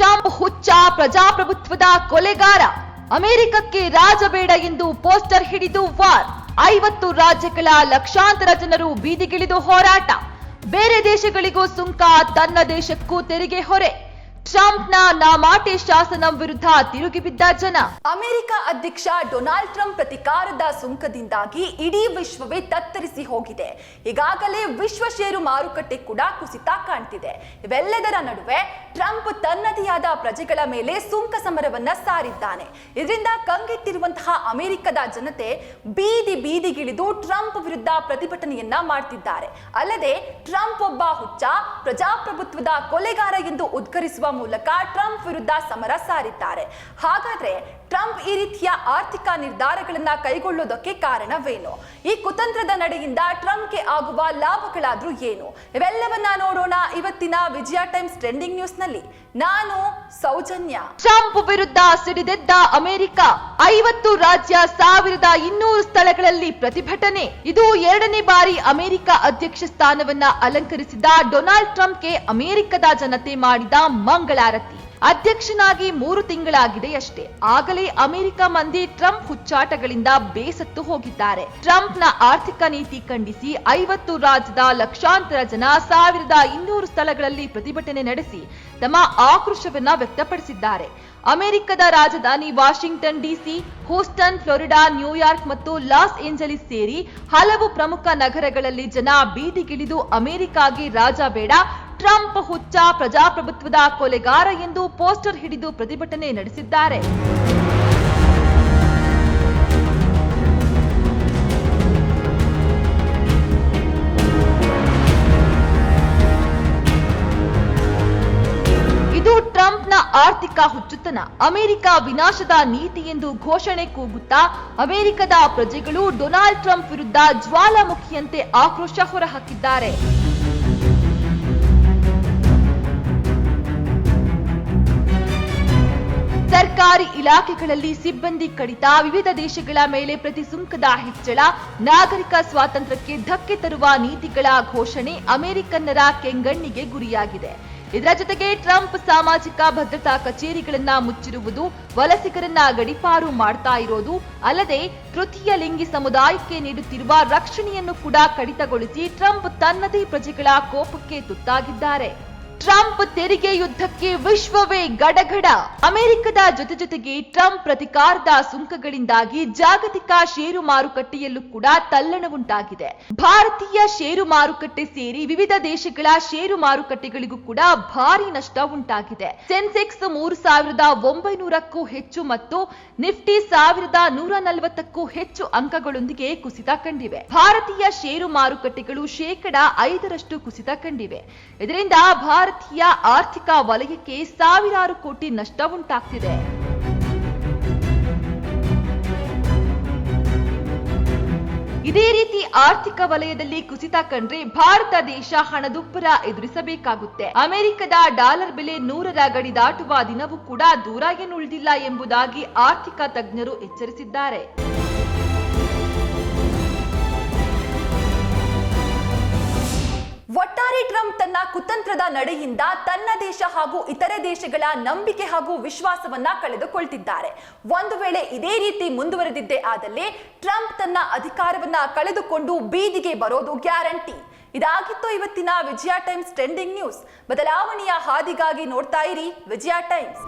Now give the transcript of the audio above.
Trump ಹುಚ್ಚ, ಪ್ರಜಾಪ್ರಭುತ್ವದ ಕೊಲೆಗಾರ, ಅಮೆರಿಕಕ್ಕೆ ರಾಜ ಬೇಡ ಎಂದು ಪೋಸ್ಟರ್ ಹಿಡಿದು ವಾರ್. 50 ರಾಜ್ಯಗಳ ಲಕ್ಷಾಂತರ ಜನರು ಬೀದಿಗಿಳಿದು ಹೋರಾಟ. ಬೇರೆ ದೇಶಗಳಿಗೂ ಸುಂಕ, ತನ್ನ ದೇಶಕ್ಕೂ ತೆರಿಗೆ ಹೊರೆ. ಟ್ರಂಪ್ನ ನಾಮಾಟೆ ಶಾಸನ ವಿರುದ್ಧ ತಿರುಗಿಬಿದ್ದ ಜನ. ಅಮೆರಿಕ ಅಧ್ಯಕ್ಷ ಡೊನಾಲ್ಡ್ ಟ್ರಂಪ್ ಪ್ರತಿಕಾರದ ಸುಂಕದಿಂದಾಗಿ ಇಡೀ ವಿಶ್ವವೇ ತತ್ತರಿಸಿ ಹೋಗಿದೆ. ಈಗಾಗಲೇ ವಿಶ್ವ ಷೇರು ಮಾರುಕಟ್ಟೆ ಕೂಡ ಕುಸಿತ ಕಾಣ್ತಿದೆ. ಇವೆಲ್ಲದರ ನಡುವೆ ಟ್ರಂಪ್ ತನ್ನದೇ ಆದ ಪ್ರಜೆಗಳ ಮೇಲೆ ಸುಂಕ ಸಮರವನ್ನ ಸಾರಿದ್ದಾನೆ. ಇದರಿಂದ ಕಂಗೆಟ್ಟಿರುವಂತಹ ಅಮೆರಿಕದ ಜನತೆ ಬೀದಿಗಿಳಿದು ಟ್ರಂಪ್ ವಿರುದ್ಧ ಪ್ರತಿಭಟನೆಯನ್ನ ಮಾಡ್ತಿದ್ದಾರೆ. ಅಲ್ಲದೆ ಟ್ರಂಪ್ ಒಬ್ಬ ಹುಚ್ಚ, ಪ್ರಜಾಪ್ರಭುತ್ವದ ಕೊಲೆಗಾರ ಎಂದು ಉದ್ಘರಿಸುವ ಮೂಲಕ ಟ್ರಂಪ್ ವಿರುದ್ಧ ಸಮರ ಸಾರಿದ್ದಾರೆ. ಹಾಗಾದ್ರೆ ಟ್ರಂಪ್ ಈ ರೀತಿಯ ಆರ್ಥಿಕ ನಿರ್ಧಾರಗಳನ್ನ ಕೈಗೊಳ್ಳೋದಕ್ಕೆ ಕಾರಣವೇನು? ಈ ಕುತಂತ್ರದ ನಡೆಯಿಂದ ಟ್ರಂಪ್ಗೆ ಆಗುವ ಲಾಭಗಳಾದ್ರೂ ಏನು? ಇವೆಲ್ಲವನ್ನ ನೋಡೋಣ ಇವತ್ತಿನ ವಿಜಯ ಟೈಮ್ಸ್ ಟ್ರೆಂಡಿಂಗ್ ನ್ಯೂಸ್ ನಲ್ಲಿ. ನಾನು ಸೌಜನ್ಯ. ಟ್ರಂಪ್ ವಿರುದ್ಧ ಸಿಡಿದೆದ್ದ ಅಮೆರಿಕ. 50 ರಾಜ್ಯ, 1200 ಸ್ಥಳಗಳಲ್ಲಿ ಪ್ರತಿಭಟನೆ. ಇದು 2ನೇ ಬಾರಿ ಅಮೆರಿಕ ಅಧ್ಯಕ್ಷ ಸ್ಥಾನವನ್ನ ಅಲಂಕರಿಸಿದ ಡೊನಾಲ್ಡ್ ಟ್ರಂಪ್ಗೆ ಅಮೆರಿಕದ ಜನತೆ ಮಾಡಿದ ಮಂಗಳಾರತಿ. ಅಧ್ಯಕ್ಷನಾಗಿ 3 ತಿಂಗಳಾಗಿದೆಯಷ್ಟೇ. ಆಗಲೇ ಅಮೆರಿಕ ಮಂದಿ ಟ್ರಂಪ್ ಹುಚ್ಚಾಟಗಳಿಂದ ಬೇಸತ್ತು ಹೋಗಿದ್ದಾರೆ. ಟ್ರಂಪ್ನ ಆರ್ಥಿಕ ನೀತಿ ಖಂಡಿಸಿ 50 ರಾಜ್ಯದ ಲಕ್ಷಾಂತರ ಜನ 1200 ಸ್ಥಳಗಳಲ್ಲಿ ಪ್ರತಿಭಟನೆ ನಡೆಸಿ ತಮ್ಮ ಆಕ್ರೋಶವನ್ನ ವ್ಯಕ್ತಪಡಿಸಿದ್ದಾರೆ. ಅಮೆರಿಕದ ರಾಜಧಾನಿ Washington DC, Houston, Florida, New York ಮತ್ತು ಲಾಸ್ ಏಂಜಲೀಸ್ ಸೇರಿ ಹಲವು ಪ್ರಮುಖ ನಗರಗಳಲ್ಲಿ ಜನ ಬೀದಿಗಿಳಿದು ಅಮೆರಿಕಾಗೆ ರಾಜ ಬೇಡ, ಟ್ರಂಪ್ ಹುಚ್ಚ, ಪ್ರಜಾಪ್ರಭುತ್ವದ ಕೊಲೆಗಾರ ಎಂದು ಪೋಸ್ಟರ್ ಹಿಡಿದು ಪ್ರತಿಭಟನೆ ನಡೆಸಿದ್ದಾರೆ. ಇದು ಟ್ರಂಪ್ನ ಆರ್ಥಿಕ ಹುಚ್ಚುತನ, ಅಮೆರಿಕ ವಿನಾಶದ ನೀತಿ ಎಂದು ಘೋಷಣೆ ಕೂಗುತ್ತಾ ಅಮೆರಿಕದ ಪ್ರಜೆಗಳು ಡೊನಾಲ್ಡ್ ಟ್ರಂಪ್ ವಿರುದ್ಧ ಜ್ವಾಲಾಮುಖಿಯಂತೆ ಆಕ್ರೋಶ ಹೊರಹಾಕಿದ್ದಾರೆ. ಸರ್ಕಾರಿ ಇಲಾಖೆಗಳಲ್ಲಿ ಸಿಬ್ಬಂದಿ ಕಡಿತ, ವಿವಿಧ ದೇಶಗಳ ಮೇಲೆ ಪ್ರತಿ ಸುಂಕದ ಹೆಚ್ಚಳ, ನಾಗರಿಕ ಸ್ವಾತಂತ್ರ್ಯಕ್ಕೆ ಧಕ್ಕೆ ತರುವ ನೀತಿಗಳ ಘೋಷಣೆ ಅಮೆರಿಕನ್ನರ ಕೆಂಗಣ್ಣಿಗೆ ಗುರಿಯಾಗಿದೆ. ಇದರ ಜೊತೆಗೆ ಟ್ರಂಪ್ ಸಾಮಾಜಿಕ ಭದ್ರತಾ ಕಚೇರಿಗಳನ್ನ ಮುಚ್ಚಿರುವುದು, ವಲಸಿಗರನ್ನ ಗಡೀಪಾರು ಮಾಡ್ತಾ ಇರೋದು ಅಲ್ಲದೆ ತೃತೀಯ ಲಿಂಗಿ ಸಮುದಾಯಕ್ಕೆ ನೀಡುತ್ತಿರುವ ರಕ್ಷಣೆಯನ್ನು ಕೂಡ ಕಡಿತಗೊಳಿಸಿ ಟ್ರಂಪ್ ತನ್ನದೇ ಪ್ರಜೆಗಳ ಕೋಪಕ್ಕೆ ತುತ್ತಾಗಿದ್ದಾರೆ. ಟ್ರಂಪ್ ತೆರಿಗೆ ಯುದ್ಧಕ್ಕೆ ವಿಶ್ವವೇ ಗಡಗಡ. ಅಮೆರಿಕದ ಜೊತೆಗೆ ಟ್ರಂಪ್ ಪ್ರತಿಕಾರದ ಸುಂಕಗಳಿಂದಾಗಿ ಜಾಗತಿಕ ಷೇರು ಮಾರುಕಟ್ಟೆಯಲ್ಲೂ ಕೂಡ ತಲ್ಲಣವುಂಟಾಗಿದೆ. ಭಾರತೀಯ ಷೇರು ಮಾರುಕಟ್ಟೆ ಸೇರಿ ವಿವಿಧ ದೇಶಗಳ ಷೇರು ಮಾರುಕಟ್ಟೆಗಳಿಗೂ ಕೂಡ ಭಾರಿ ನಷ್ಟ ಉಂಟಾಗಿದೆ. ಸೆನ್ಸೆಕ್ಸ್ 3900ಕ್ಕೂ ಹೆಚ್ಚು ಮತ್ತು ನಿಫ್ಟಿ 1140ಕ್ಕೂ ಹೆಚ್ಚು ಅಂಕಗಳೊಂದಿಗೆ ಕುಸಿತ ಕಂಡಿವೆ. ಭಾರತೀಯ ಷೇರು ಮಾರುಕಟ್ಟೆಗಳು 5% ಕುಸಿತ ಕಂಡಿವೆ. ಇದರಿಂದ ಭಾರತೀಯ ಆರ್ಥಿಕ ವಲಯಕ್ಕೆ ಸಾವಿರಾರು ಕೋಟಿ ನಷ್ಟ ಉಂಟಾಗ್ತಿದೆ. ಇದೇ ರೀತಿ ಆರ್ಥಿಕ ವಲಯದಲ್ಲಿ ಕುಸಿತ ಕಂಡ್ರೆ ಭಾರತ ದೇಶ ಹಣದುಬ್ಬರ ಎದುರಿಸಬೇಕಾಗುತ್ತೆ. ಅಮೆರಿಕದ ಡಾಲರ್ ಬೆಲೆ 100ರ ಗಡಿ ದಾಟುವ ದಿನವೂ ಕೂಡ ದೂರ ಏನುಳಿದಿಲ್ಲ ಎಂಬುದಾಗಿ ಆರ್ಥಿಕ ತಜ್ಞರು ಎಚ್ಚರಿಸಿದ್ದಾರೆ. ಒಟ್ಟಾರೆ ಟ್ರಂಪ್ ತನ್ನ ಕುತಂತ್ರದ ನಡೆಯಿಂದ ತನ್ನ ದೇಶ ಹಾಗೂ ಇತರೆ ದೇಶಗಳ ನಂಬಿಕೆ ಹಾಗೂ ವಿಶ್ವಾಸವನ್ನ ಕಳೆದುಕೊಳ್ತಿದ್ದಾರೆ. ಒಂದು ವೇಳೆ ಇದೇ ರೀತಿ ಮುಂದುವರೆದಿದ್ದೇ ಆದಲ್ಲಿ ಟ್ರಂಪ್ ತನ್ನ ಅಧಿಕಾರವನ್ನ ಕಳೆದುಕೊಂಡು ಬೀದಿಗೆ ಬರೋದು ಗ್ಯಾರಂಟಿ. ಇದಾಗಿತ್ತು ಇವತ್ತಿನ ವಿಜಯ ಟೈಮ್ಸ್ ಟ್ರೆಂಡಿಂಗ್ ನ್ಯೂಸ್. ಬದಲಾವಣೆಯ ಹಾದಿಗಾಗಿ ನೋಡ್ತಾ ಇರಿ ವಿಜಯ ಟೈಮ್ಸ್.